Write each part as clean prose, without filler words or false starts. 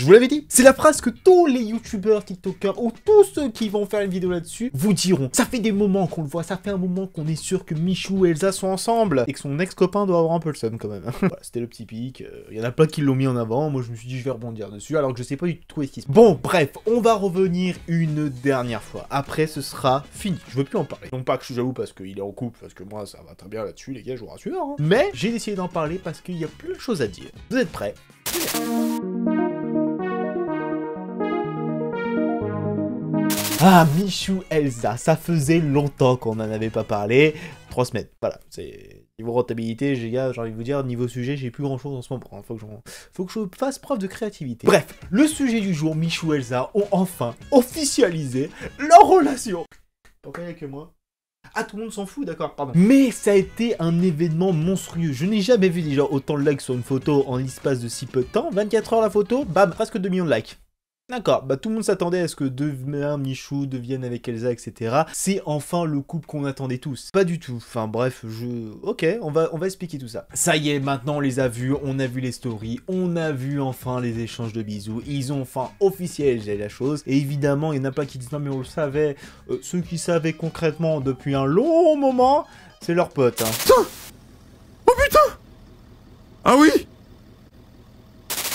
Je vous l'avais dit, c'est la phrase que tous les youtubeurs, tiktokers ou tous ceux qui vont faire une vidéo là-dessus vous diront. Ça fait des moments qu'on le voit, ça fait un moment qu'on est sûr que Michou et Elsa sont ensemble et que son ex-copain doit avoir un peu le seum quand même. Voilà, c'était le petit pic, il y en a pas qui l'ont mis en avant, moi je me suis dit je vais rebondir dessus alors que je sais pas du tout ce qui se passe. Bon, bref, on va revenir une dernière fois. Après ce sera fini, je veux plus en parler. Non pas que je suis jaloux parce qu'il est en couple, parce que moi ça va très bien là-dessus les gars, je vous rassure. Hein. Mais j'ai décidé d'en parler parce qu'il y a plein de choses à dire. Vous êtes prêts? Ah, Michou Elsa, ça faisait longtemps qu'on n'en avait pas parlé. 3 semaines, voilà, c'est... Niveau rentabilité, les gars, j'ai envie de vous dire, niveau sujet, j'ai plus grand chose en ce moment. Hein. Faut que je fasse preuve de créativité. Bref, le sujet du jour, Michou et Elsa ont enfin officialisé leur relation. Pourquoi il n'y a que moi? Ah, tout le monde s'en fout, d'accord, pardon. Mais ça a été un événement monstrueux. Je n'ai jamais vu déjà autant de likes sur une photo en l'espace de si peu de temps. 24 heures la photo, bam, presque 2 millions de likes. D'accord, bah tout le monde s'attendait à ce que demain Michou devienne avec Elsa, etc. C'est enfin le couple qu'on attendait tous. Pas du tout, enfin bref, Ok, on va expliquer tout ça. Ça y est, maintenant on les a vus, on a vu les stories, on a vu enfin les échanges de bisous, ils ont enfin officialisé la chose. Et évidemment, il y en a plein qui disent non mais on le savait. Ceux qui savaient concrètement depuis un long moment, c'est leurs potes. Hein. Putain! Oh putain! Ah oui!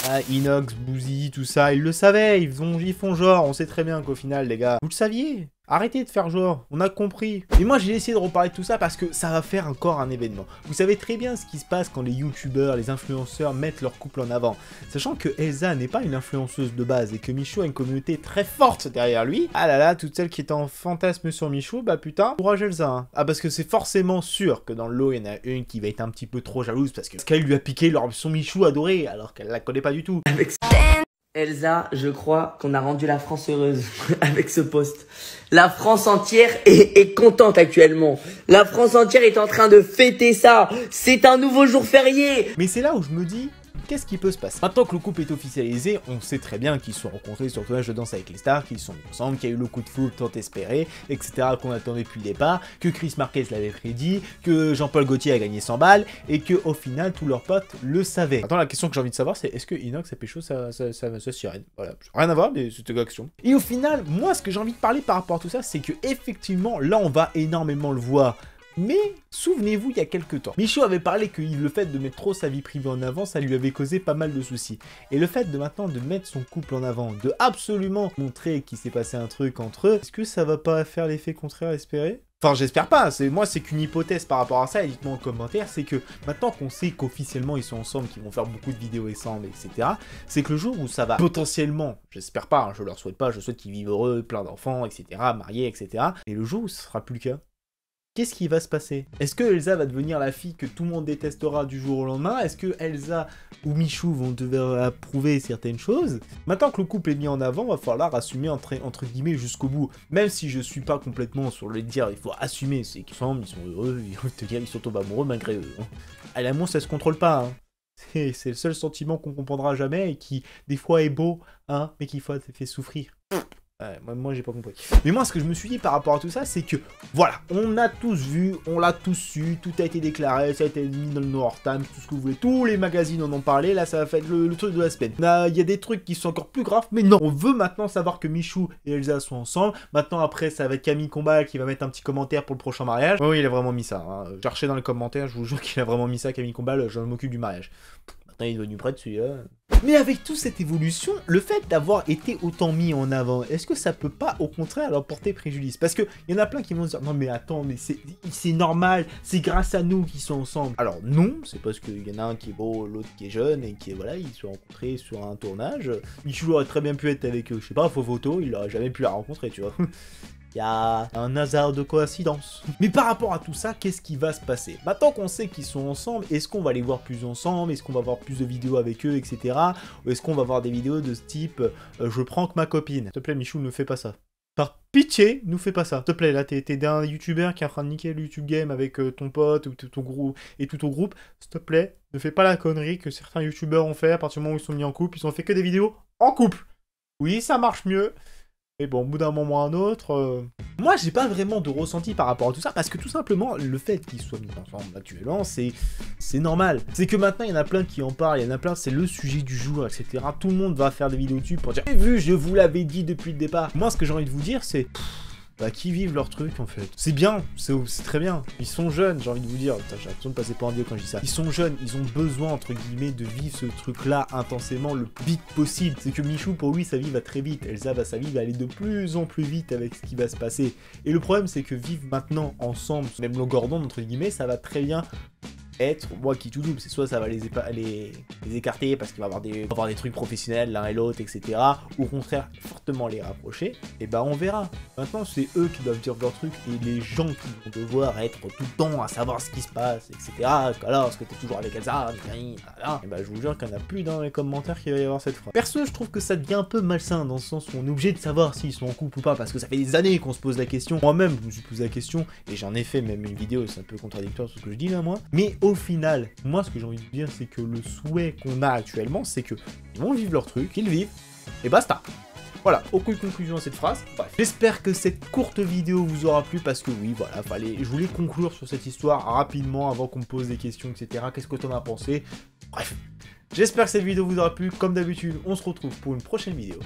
Ah, Inox, Boozy, tout ça, ils le savaient, ils font genre, on sait très bien qu'au final, les gars, vous le saviez. Arrêtez de faire genre, on a compris. Et moi j'ai essayé de reparler de tout ça parce que ça va faire encore un événement. Vous savez très bien ce qui se passe quand les youtubeurs, les influenceurs mettent leur couple en avant. Sachant que Elsa n'est pas une influenceuse de base et que Michou a une communauté très forte derrière lui. Ah là là, toutes celles qui étaient en fantasme sur Michou, bah putain, courage Elsa. Hein. Ah parce que c'est forcément sûr que dans le lot, il y en a une qui va être un petit peu trop jalouse parce qu'elle lui a piqué son Michou adoré alors qu'elle la connaît pas du tout. Elsa, je crois qu'on a rendu la France heureuse avec ce post. La France entière est contente actuellement. La France entière est en train de fêter ça. C'est un nouveau jour férié. Mais c'est là où je me dis, qu'est-ce qui peut se passer? Maintenant que le couple est officialisé, on sait très bien qu'ils se sont rencontrés sur le tournage de Danse avec les stars, qu'ils sont mis ensemble, qu'il y a eu le coup de foudre tant espéré, etc. qu'on attendait depuis le départ, que Chris Marquez l'avait prédit, que Jean-Paul Gaultier a gagné 100 balles, et que au final, tous leurs potes le savaient. Maintenant, la question que j'ai envie de savoir, c'est est-ce que Inox a pécho sa sirène? Voilà, rien à voir, mais c'était l'action. Et au final, moi, ce que j'ai envie de parler par rapport à tout ça, c'est que effectivement, là, on va énormément le voir. Mais, souvenez-vous, il y a quelques temps, Michou avait parlé que le fait de mettre trop sa vie privée en avant, ça lui avait causé pas mal de soucis. Et le fait de maintenant de mettre son couple en avant, de absolument montrer qu'il s'est passé un truc entre eux, est-ce que ça va pas faire l'effet contraire espéré? Enfin, j'espère pas, c'est qu'une hypothèse par rapport à ça, et dites-moi en commentaire, c'est que maintenant qu'on sait qu'officiellement ils sont ensemble, qu'ils vont faire beaucoup de vidéos ensemble, etc., c'est que le jour où ça va potentiellement, j'espère pas, hein, je leur souhaite pas, je souhaite qu'ils vivent heureux, plein d'enfants, etc., mariés, etc., et le jour où ce sera plus le cas, qu'est-ce qui va se passer? Est-ce que Elsa va devenir la fille que tout le monde détestera du jour au lendemain? Est-ce que Elsa ou Michou vont devoir approuver certaines choses? Maintenant que le couple est mis en avant, va falloir assumer entre guillemets jusqu'au bout. Même si je suis pas complètement sur le dire, il faut assumer, c'est qu'ils sont heureux, ils vont te dire ils sont tombés amoureux malgré eux. Hein. Et l'amour ça se contrôle pas, hein. C'est le seul sentiment qu'on comprendra jamais et qui des fois est beau, hein, mais qui fois te fait souffrir. Ouais, moi j'ai pas compris. Mais moi ce que je me suis dit par rapport à tout ça, c'est que voilà, on a tous vu, on l'a tous su, tout a été déclaré, ça a été mis dans le New York Times, tout ce que vous voulez, tous les magazines en ont parlé, là ça va faire le truc de la semaine. Il y a des trucs qui sont encore plus graves, mais non, on veut maintenant savoir que Michou et Elsa sont ensemble. Maintenant après ça va être Camille Combal qui va mettre un petit commentaire pour le prochain mariage. Oui, il a vraiment mis ça, hein. Cherchez dans les commentaires, je vous jure qu'il a vraiment mis ça, Camille Combal, je m'occupe du mariage. Maintenant il est devenu prêt dessus, hein. Mais avec toute cette évolution, le fait d'avoir été autant mis en avant, est-ce que ça peut pas au contraire leur porter préjudice? Parce qu'il y en a plein qui vont se dire non mais attends, mais c'est normal, c'est grâce à nous qu'ils sont ensemble. Alors non, c'est parce qu'il y en a un qui est beau, l'autre qui est jeune et qui voilà, ils se sont rencontrés sur un tournage. Michou aurait très bien pu être avec, je sais pas, faux photo, il aurait jamais pu la rencontrer, tu vois. Il y a un hasard de coïncidence. Mais par rapport à tout ça, qu'est-ce qui va se passer? Maintenant qu'on sait qu'ils sont ensemble, est-ce qu'on va les voir plus ensemble? Est-ce qu'on va voir plus de vidéos avec eux, etc. Ou est-ce qu'on va voir des vidéos de ce type je prends que ma copine? S'il te plaît, Michou, ne fais pas ça. Par pitié, nous fais pas ça. S'il te plaît, là, t'es un youtubeur qui est en train de niquer le YouTube game avec ton pote ou ton groupe et tout ton groupe. S'il te plaît, ne fais pas la connerie que certains youtubeurs ont fait à partir du moment où ils sont mis en couple. Ils ont fait que des vidéos en couple. Oui, ça marche mieux. Et bon, au bout d'un moment ou un autre... Moi, j'ai pas vraiment de ressenti par rapport à tout ça, parce que tout simplement, le fait qu'ils soient mis ensemble actuellement, c'est normal. C'est que maintenant, il y en a plein qui en parlent, il y en a plein, c'est le sujet du jour, etc. Tout le monde va faire des vidéos dessus pour dire « J'ai vu, je vous l'avais dit depuis le départ ». Moi, ce que j'ai envie de vous dire, c'est... Bah, qui vivent leur truc en fait. C'est bien, c'est très bien. Ils sont jeunes, j'ai envie de vous dire. Putain, j'ai l'impression de passer pour un vieux quand je dis ça. Ils sont jeunes, ils ont besoin, entre guillemets, de vivre ce truc-là intensément le plus vite possible. C'est que Michou, pour lui, sa vie va très vite. Elsa, sa vie va aller de plus en plus vite avec ce qui va se passer. Et le problème, c'est que vivre maintenant ensemble, même le Gordon, entre guillemets, ça va très bien être, moi qui tout double, c'est soit ça va les écarter parce qu'il va avoir des trucs professionnels l'un et l'autre, etc. Ou au contraire, fortement les rapprocher, et bah on verra. Maintenant, c'est eux qui doivent dire leur truc et les gens qui vont devoir être tout le temps à savoir ce qui se passe, etc. Alors, est-ce que t'es toujours avec Elsa, et bah je vous jure qu'il n'y en a plus dans les commentaires qu'il va y avoir cette phrase. Perso, je trouve que ça devient un peu malsain dans le sens où on est obligé de savoir s'ils sont en couple ou pas parce que ça fait des années qu'on se pose la question. Moi-même, je me suis posé la question et j'en ai fait même une vidéo, c'est un peu contradictoire sur ce que je dis là, moi. Mais au final, moi ce que j'ai envie de dire, c'est que le souhait qu'on a actuellement, c'est que ils vont vivre leur truc, qu'ils vivent, et basta. Voilà, aucune conclusion à cette phrase. Bref, j'espère que cette courte vidéo vous aura plu parce que oui, voilà, je voulais conclure sur cette histoire rapidement avant qu'on me pose des questions, etc. Qu'est-ce que t'en as pensé? Bref, j'espère que cette vidéo vous aura plu. Comme d'habitude, on se retrouve pour une prochaine vidéo.